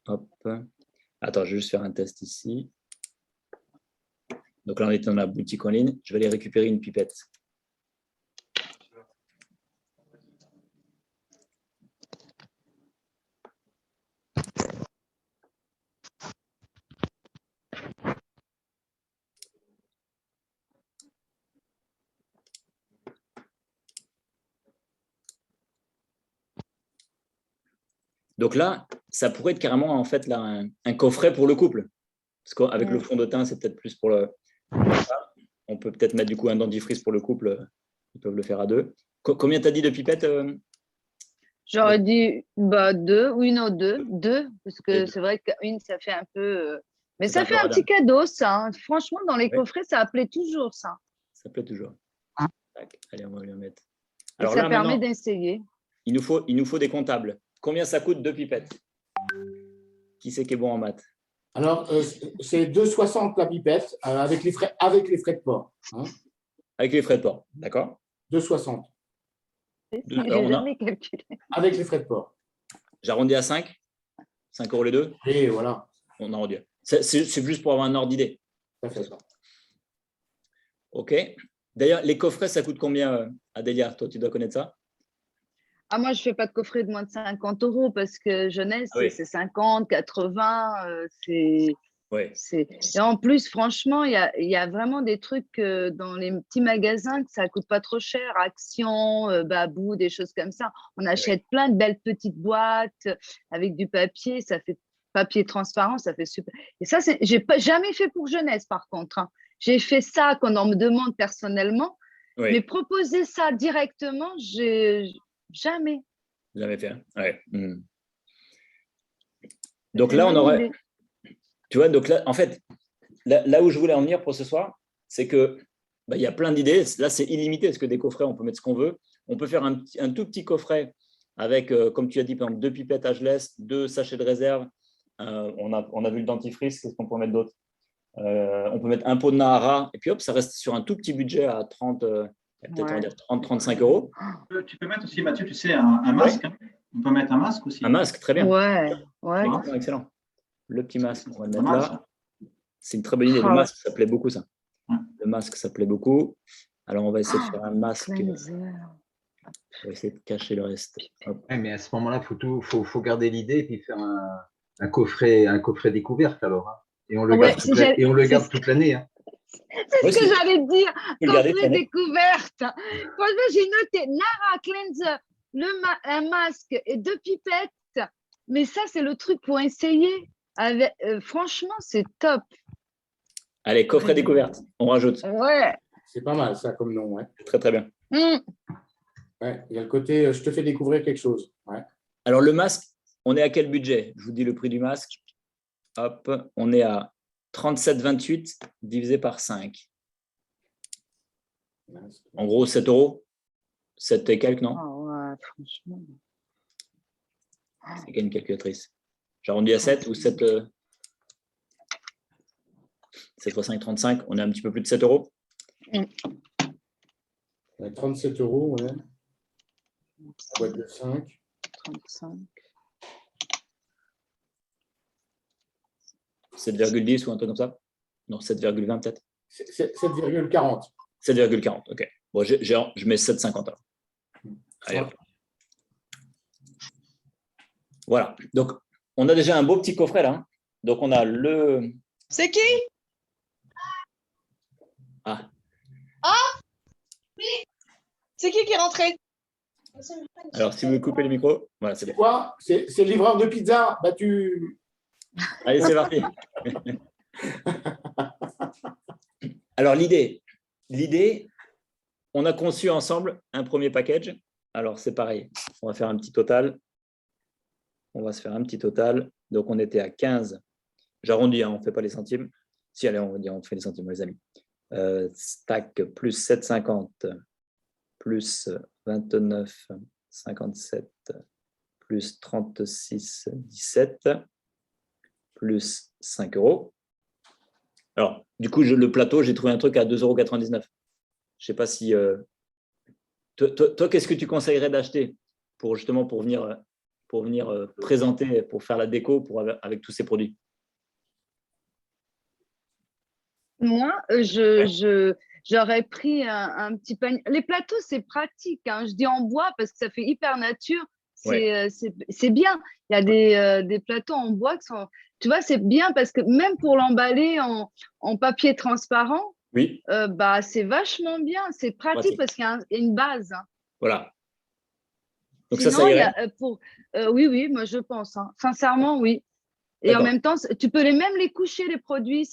Hop. Attends, je vais juste faire un test ici. Donc là, on est dans la boutique en ligne. Je vais aller récupérer une pipette. Donc là, ça pourrait être carrément en fait là, un coffret pour le couple. Parce qu'avec le fond de teint, c'est peut-être plus pour le... On peut peut-être mettre du coup un dentifrice pour le couple. Ils peuvent le faire à deux. Combien t'as dit de pipettes? J'aurais dit 2 ou une ou deux. 2, parce que c'est vrai qu'une, ça fait un peu... Mais ça fait un petit cadeau, ça. Hein. Franchement, dans les coffrets, ça plaît toujours, ça. Ça plaît toujours. Allez, on va lui en mettre. Alors ça permet d'essayer. Il nous faut des comptables. Combien ça coûte 2 pipettes? Qui c'est qui est bon en maths? Alors, c'est 2,60 la pipette avec les frais de port. Hein. Avec les frais de port, d'accord? 2,60. J'ai jamais calculé. Avec les frais de port. J'arrondis à 5? 5 € les deux? Et voilà. On arrondit. C'est juste pour avoir un ordre d'idée. OK. D'ailleurs, les coffrets, ça coûte combien, Adélia? Toi, tu dois connaître ça? Ah, moi, je ne fais pas de coffret de moins de 50 € parce que jeunesse, c'est 50, 80. Et en plus, franchement, il y a vraiment des trucs dans les petits magasins que ça ne coûte pas trop cher. Action, Babou, des choses comme ça. On achète plein de belles petites boîtes avec du papier. Ça fait papier transparent, ça fait super. Et ça, je n'ai jamais fait pour jeunesse, par contre. Hein. J'ai fait ça quand on me demande personnellement. Mais proposer ça directement, jamais. Jamais fait. Ouais. Donc là, on aurait. Tu vois, donc là, en fait, là où je voulais en venir pour ce soir, c'est que il y a plein d'idées. Là, c'est illimité parce que des coffrets, on peut mettre ce qu'on veut. On peut faire un tout petit coffret avec, comme tu as dit, par exemple, 2 pipettes Ageless, 2 sachets de réserve. On a vu le dentifrice. Qu'est-ce qu'on peut mettre d'autre? On peut mettre un pot de Nahara. Et puis hop, ça reste sur un tout petit budget à 30. Peut-être on va dire 30-35 €. Tu peux mettre aussi, Mathieu, tu sais, un masque. Hein. On peut mettre un masque aussi. Un masque, très bien. Ouais. Excellent. Le petit masque, on va le mettre là. C'est une très bonne idée. Le masque, ça plaît beaucoup, ça. Le masque, ça plaît beaucoup. Alors, on va essayer de faire un masque. On va essayer de cacher le reste. Ouais, mais à ce moment-là, faut garder l'idée et puis faire un coffret découverte alors. Hein. Et on le garde toute l'année. Hein. C'est ce que j'allais te dire. Coffret découverte. Franchement, j'ai noté Nahara Cleanser, un masque et 2 pipettes. Mais ça, c'est le truc pour essayer. Franchement, c'est top. Allez, coffret découverte. On rajoute. Ouais. C'est pas mal, ça, comme nom. Ouais. Très, très bien. Ouais, il y a le côté, je te fais découvrir quelque chose. Ouais. Alors, le masque, on est à quel budget? Je vous dis le prix du masque. Hop, on est à 37,28 divisé par 5. En gros, 7 €. 7 et quelques, non? Ouais, franchement. C'est une calculatrice. J'arrondis à 7 ou 7 fois 5, 35. On est un petit peu plus de 7 €. 37 €, ouais. Boîte de 5. 35. 7,10 ou un truc comme ça? Non, 7,20 peut-être. 7,40. 7,40, ok. Bon, je mets 7,50 alors. Allez, hop. Voilà. Donc, on a déjà un beau petit coffret là. Donc, on a le... C'est qui? Ah. Oui. C'est qui est rentré? Alors, si vous coupez le micro, voilà, c'est bon. Quoi? C'est le livreur de pizza battu. Allez, c'est parti. Alors, l'idée, on a conçu ensemble un premier package. Alors, c'est pareil. On va faire un petit total. On va se faire un petit total. Donc, on était à 15. J'arrondis, hein, on ne fait pas les centimes. Si, allez, on va dire, on fait les centimes, les amis. Stack plus 7,50 plus 29,57 plus 36,17 plus 5 €. Alors, du coup, le plateau, j'ai trouvé un truc à 2,99 €. Je ne sais pas si… Toi, qu'est-ce que tu conseillerais d'acheter pour justement pour venir présenter, pour faire la déco avec tous ces produits? Moi, j'aurais pris un petit panier. Les plateaux, c'est pratique, hein. Je dis en bois parce que ça fait hyper nature. C'est bien. Il y a des plateaux en bois qui sont… Tu vois, c'est bien parce que même pour l'emballer en papier transparent, oui. C'est vachement bien. C'est pratique parce qu'il y a une base. Hein. Voilà. Donc sinon, ça irait. Oui, moi je pense. Hein. Sincèrement, oui. Et en même temps, tu peux même les coucher, les produits.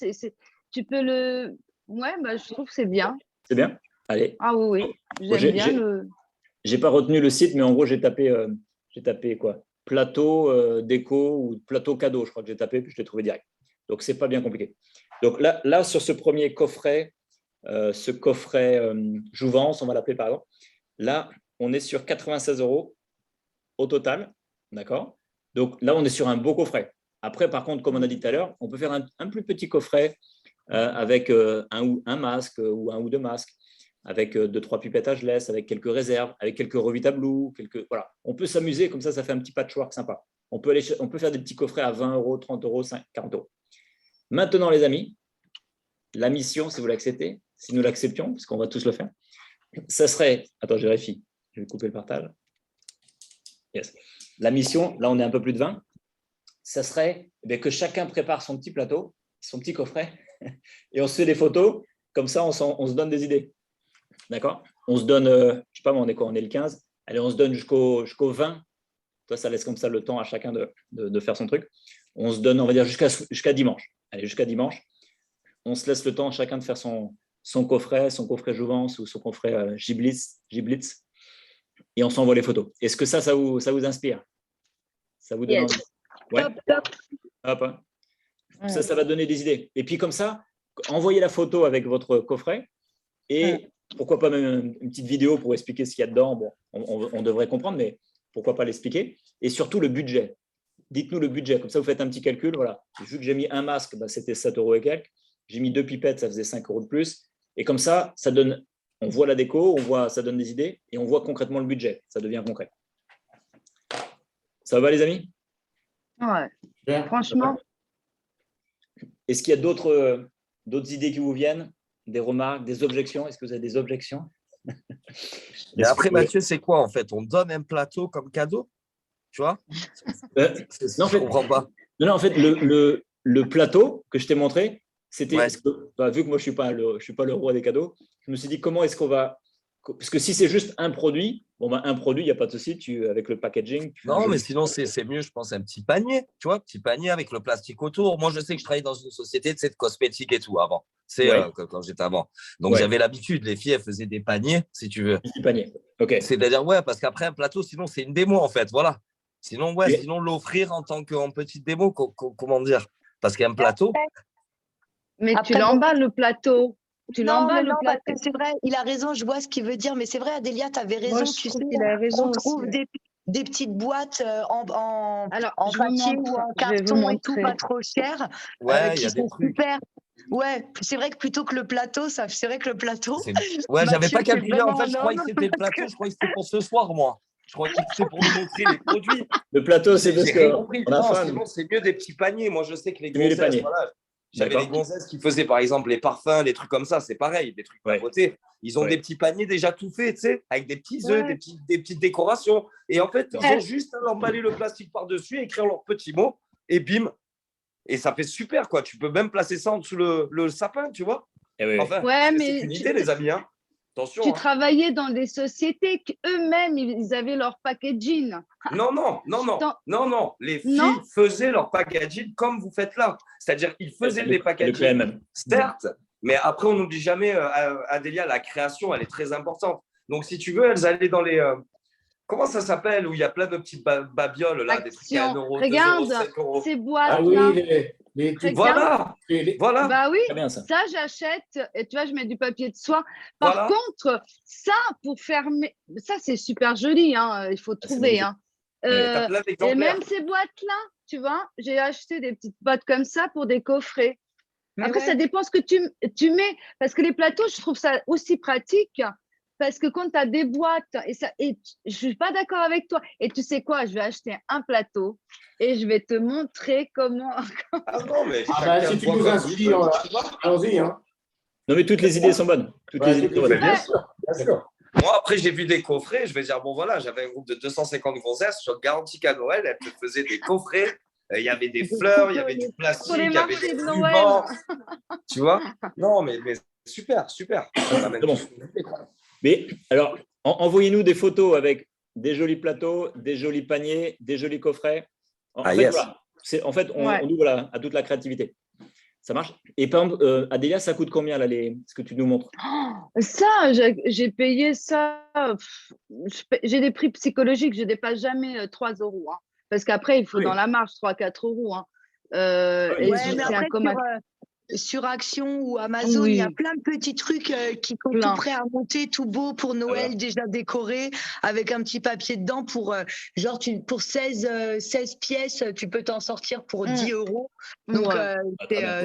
Tu peux le… Ouais, je trouve que c'est bien. C'est bien? Allez. Ah oui. J'aime bien le… J'ai pas retenu le site, mais en gros, j'ai tapé quoi? Plateau déco ou plateau cadeau, je crois que j'ai tapé, puis je l'ai trouvé direct. Donc, c'est pas bien compliqué. Donc là sur ce premier coffret, Jouvence, on va l'appeler par exemple, là, on est sur 96 € au total. D'accord? Donc là, on est sur un beau coffret. Après, par contre, comme on a dit tout à l'heure, on peut faire un plus petit coffret avec un masque ou un ou deux masques, avec 2-3 pipettes à gelesse, avec quelques réserves, avec quelques Revitablue, voilà. On peut s'amuser, comme ça fait un petit patchwork sympa. On peut faire des petits coffrets à 20 €, 30 €, 40 €. Maintenant, les amis, la mission, si vous l'acceptez, si nous l'acceptions, parce qu'on va tous le faire, ça serait… Attends, je vérifie. Je vais couper le partage. Yes. La mission, là, on est un peu plus de 20. Ça serait que chacun prépare son petit plateau, son petit coffret, et on se fait des photos. Comme ça, on se donne des idées. D'accord? On se donne, je ne sais pas, on est quoi? On est le 15. Allez, on se donne jusqu'au 20. Toi, ça laisse comme ça le temps à chacun de faire son truc. On se donne, on va dire, jusqu'à dimanche. Allez, jusqu'à dimanche. On se laisse le temps à chacun de faire son coffret Jouvence ou son coffret Giblitz. Et on s'envoie les photos. Est-ce que ça vous inspire? Ça vous donne envie? Ouais. Hop, hein. Ça va donner des idées. Et puis comme ça, envoyez la photo avec votre coffret et pourquoi pas même une petite vidéo pour expliquer ce qu'il y a dedans. Bon, on devrait comprendre, mais pourquoi pas l'expliquer. Et surtout le budget. Dites-nous le budget. Comme ça, vous faites un petit calcul. Voilà. Vu que j'ai mis un masque, c'était 7 € et quelques. J'ai mis 2 pipettes, ça faisait 5 € de plus. Et comme ça donne… On voit la déco, ça donne des idées et on voit concrètement le budget. Ça devient concret. Ça va, les amis? Ouais. Franchement. Est-ce qu'il y a d'autres idées qui vous viennent? Des remarques, des objections? Est-ce que vous avez des objections? Et après, Mathieu, c'est quoi en fait? On donne un plateau comme cadeau? Tu vois? Non, en fait, je comprends pas. Non, en fait, le plateau que je t'ai montré, c'était… vu que moi, je ne suis pas le roi des cadeaux, je me suis dit comment est-ce qu'on va… Parce que si c'est juste un produit, un produit, il n'y a pas de souci, avec le packaging… Non, mais sinon, c'est mieux, je pense, un petit panier, tu vois, petit panier avec le plastique autour. Moi, je sais que je travaillais dans une société de cosmétiques et tout avant. C'est quand j'étais avant. Donc, j'avais l'habitude. Les filles, elles faisaient des paniers, si tu veux. Des paniers, ok. C'est-à-dire, parce qu'après, un plateau, sinon, c'est une démo, en fait. Voilà. Sinon, sinon l'offrir en tant qu'en petite démo, comment dire? Parce qu'un plateau… Mais après, tu l'emballes, le plateau. Tu l'emballes, le plateau. C'est vrai, il a raison, je vois ce qu'il veut dire. Mais c'est vrai, Adélia, tu avais raison. Moi, tu sais, il a raison on aussi, trouve des petites boîtes en papier ou en carton et tout, pas trop cher, qui sont super. Ouais, c'est vrai que plutôt que le plateau, c'est vrai que le plateau… Ouais, j'avais pas calculé. En fait, je croyais que c'était le plateau. Je croyais que c'était pour ce soir, moi. Je croyais que c'était pour nous montrer les produits. Le plateau, c'est parce que… Sinon, c'est mieux des petits paniers. Moi, je sais que les gonzesses, j'avais les gonzesses qui faisaient, par exemple, les parfums, les trucs comme ça. C'est pareil, des trucs à côté. Ils ont des petits paniers déjà tout faits, tu sais, avec des petits œufs, des petites décorations. Et en fait, ils ont juste à emballer le plastique par-dessus, écrire leurs petits mots, et bim. Et ça fait super, quoi. Tu peux même placer ça en dessous le sapin, tu vois. Enfin, c'est une idée, les amis. Hein. Attention. Tu travaillais dans des sociétés qu'eux-mêmes, ils avaient leur packaging. Non. Les filles faisaient leur packaging comme vous faites là. C'est-à-dire, ils faisaient des packaging, certes, mais après, on n'oublie jamais, Adélia, la création, elle est très importante. Donc, si tu veux, elles allaient dans les… comment ça s'appelle? Où il y a plein de petites babioles, là, des trucs à 1 euro, 2 euros, 5 euros. Ces boîtes. Ah oui, voilà. Bah oui, bien, ça j'achète et tu vois, je mets du papier de soie. Par contre, ça, pour fermer, ça, c'est super joli, hein, il faut trouver. Hein. Et même ces boîtes-là, tu vois, j'ai acheté des petites boîtes comme ça pour des coffrets. Après, ça dépend ce que tu mets. Parce que les plateaux, je trouve ça aussi pratique. Parce que quand tu as des boîtes, et je ne suis pas d'accord avec toi. Et tu sais quoi, je vais acheter un plateau et je vais te montrer comment. Si tu nous inspires, allons-y. Hein. Non, mais toutes les idées sont bonnes. Bien sûr. Moi, après, j'ai vu des coffrets. Je vais dire, bon, voilà, j'avais un groupe de 250 gonzesses sur Garantie qu'à Noël. Elles te faisaient des coffrets. Il y avait des fleurs, il y avait du plastique, il y avait des rubans. Tu vois? Non, mais super. Bon. Mais alors, envoyez-nous des photos avec des jolis plateaux, des jolis paniers, des jolis coffrets. En fait, on ouvre à toute la créativité. Ça marche? Et par exemple, Adélia, ça coûte combien là, ce que tu nous montres? Ça, j'ai payé ça. J'ai des prix psychologiques, je ne dépasse jamais 3 euros. Hein, parce qu'après, il faut dans la marge 3-4 euros. Hein. Mais après, sur Action ou Amazon, il y a plein de petits trucs qui sont tout prêts à monter, tout beau pour Noël, déjà décoré, avec un petit papier dedans pour pour 16 pièces, tu peux t'en sortir pour 10 euros. Donc,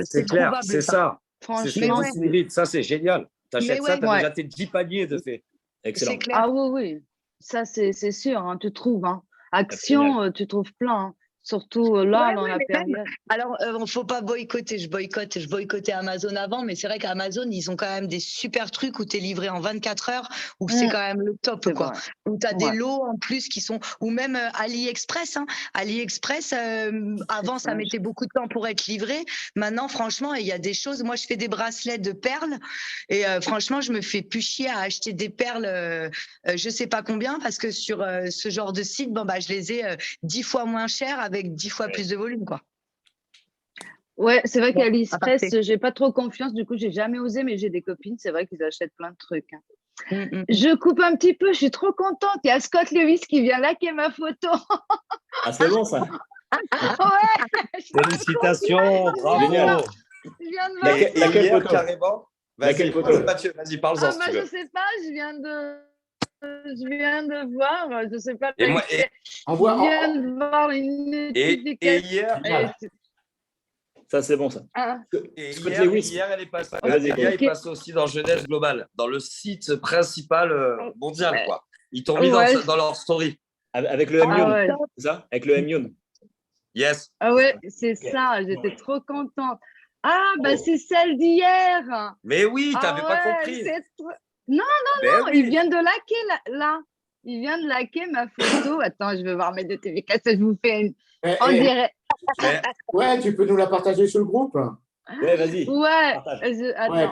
c'est clair, c'est ça. Franchement, ça, c'est génial. Tu achètes ça, tu as déjà tes 10 paniers de fait. Excellent. Ah oui. Ça, c'est sûr, hein, tu trouves. Hein. Action, tu trouves plein. Hein. Surtout là, dans la période. Alors, il ne faut pas boycotter. Je boycottais Amazon avant, mais c'est vrai qu'Amazon, ils ont quand même des super trucs où tu es livré en 24 heures, où c'est quand même le top. Quoi. Où tu as des lots en plus qui sont… Ou même AliExpress. Hein. AliExpress, avant, ça mettait beaucoup de temps pour être livré. Maintenant, franchement, il y a des choses… Moi, je fais des bracelets de perles. Et franchement, je me fais plus chier à acheter des perles, je ne sais pas combien, parce que sur ce genre de site, je les ai 10 fois moins chères avec 10 fois plus de volume, quoi. Ouais, c'est vrai qu'AliExpress, j'ai pas trop confiance, du coup, j'ai jamais osé, mais j'ai des copines, c'est vrai qu'ils achètent plein de trucs. Hein. Je coupe un petit peu, je suis trop contente. Il y a Scott Lewis qui vient liker ma photo. Ah, c'est bon, ça. Félicitations, bravo. Génial. Je viens de voir. Laquelle photo carrément. Vas-y, Vas-y, parle-en si tu veux. Je sais pas, je viens de voir, je sais pas. Je viens de voir une notification. Et hier, ça c'est bon ça. Et hier, elle est passée. Il passe aussi dans Jeunesse Globale, dans le site principal mondial, quoi. Ils t'ont mis dans leur story. Avec le M-Youn, c'est ça? Avec le M-Youn. Yes. Ah ouais, c'est ça, j'étais trop contente. Ah, c'est celle d'hier. Mais oui, tu n'avais pas compris. Non, il vient de liker là. Il vient de liker ma photo. Attends, je vais voir mes notifications. Je vous fais une. On dirait. Ouais, tu peux nous la partager sur le groupe. Ouais, vas-y. Ouais,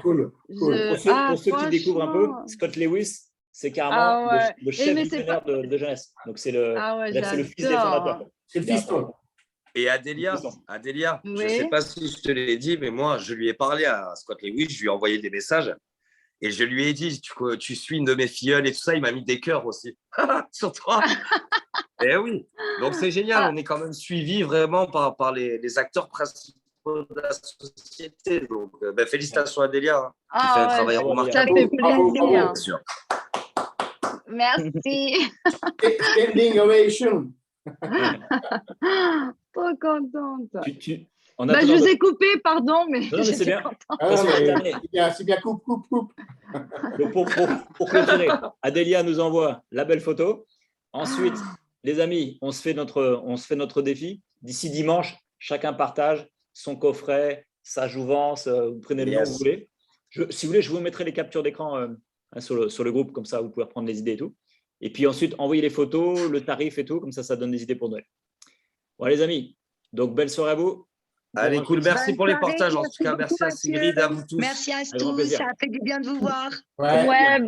cool. Pour ceux qui découvrent un peu, Scott Lewis, c'est carrément le chef missionnaire de jeunesse. Donc c'est le fils des fondateurs. C'est le fiston. Et Adélia, je ne sais pas si je te l'ai dit, mais moi, je lui ai parlé à Scott Lewis, je lui ai envoyé des messages et je lui ai dit, tu suis une de mes filleules et tout ça, il m'a mis des cœurs aussi sur toi. Et oui, donc c'est génial, on est quand même suivi vraiment par les acteurs principaux de la société. Donc, félicitations à Adélia, qui fait un travail remarquable. Ça fait plaisir. Merci. Standing ovation. Trop contente. Je vous ai coupé, pardon, mais c'est bien. C'est bien, coupe. Donc pour clôturer, Adélia nous envoie la belle photo. Ensuite, les amis, on se fait notre défi. D'ici dimanche, chacun partage son coffret, sa jouvence. Vous prenez le nom que vous voulez. Si vous voulez, je vous mettrai les captures d'écran sur le groupe, comme ça, vous pouvez reprendre les idées et tout. Et puis ensuite, envoyez les photos, le tarif et tout, comme ça donne des idées pour Noël. Voilà les amis, donc belle soirée à vous. Allez, cool. Merci pour les partages. En tout cas, merci à Sigrid, à vous tous. Merci à tous. Ça a fait du bien de vous voir. Ouais, à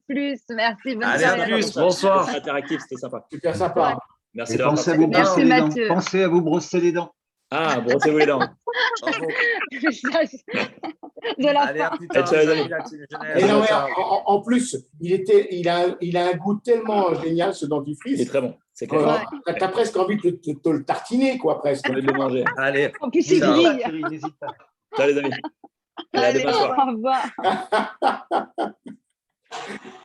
plus. Merci. Bonne Allez, à plus. Bonsoir. Interactif, c'était sympa. Super sympa. Merci pensez à vous brosser les dents. Pensez à vous brosser les dents. Ah, brossez-vous les dents. Allez, à plus tard. Et non, en plus, il a un goût tellement génial, ce dentifrice. Il est très bon. C'est clair. Tu as presque envie de te le tartiner, quoi, presque. Envie de le manger. Allez. En plus, il brille. Ciao, les amis. Allez, à demain soir. Au revoir.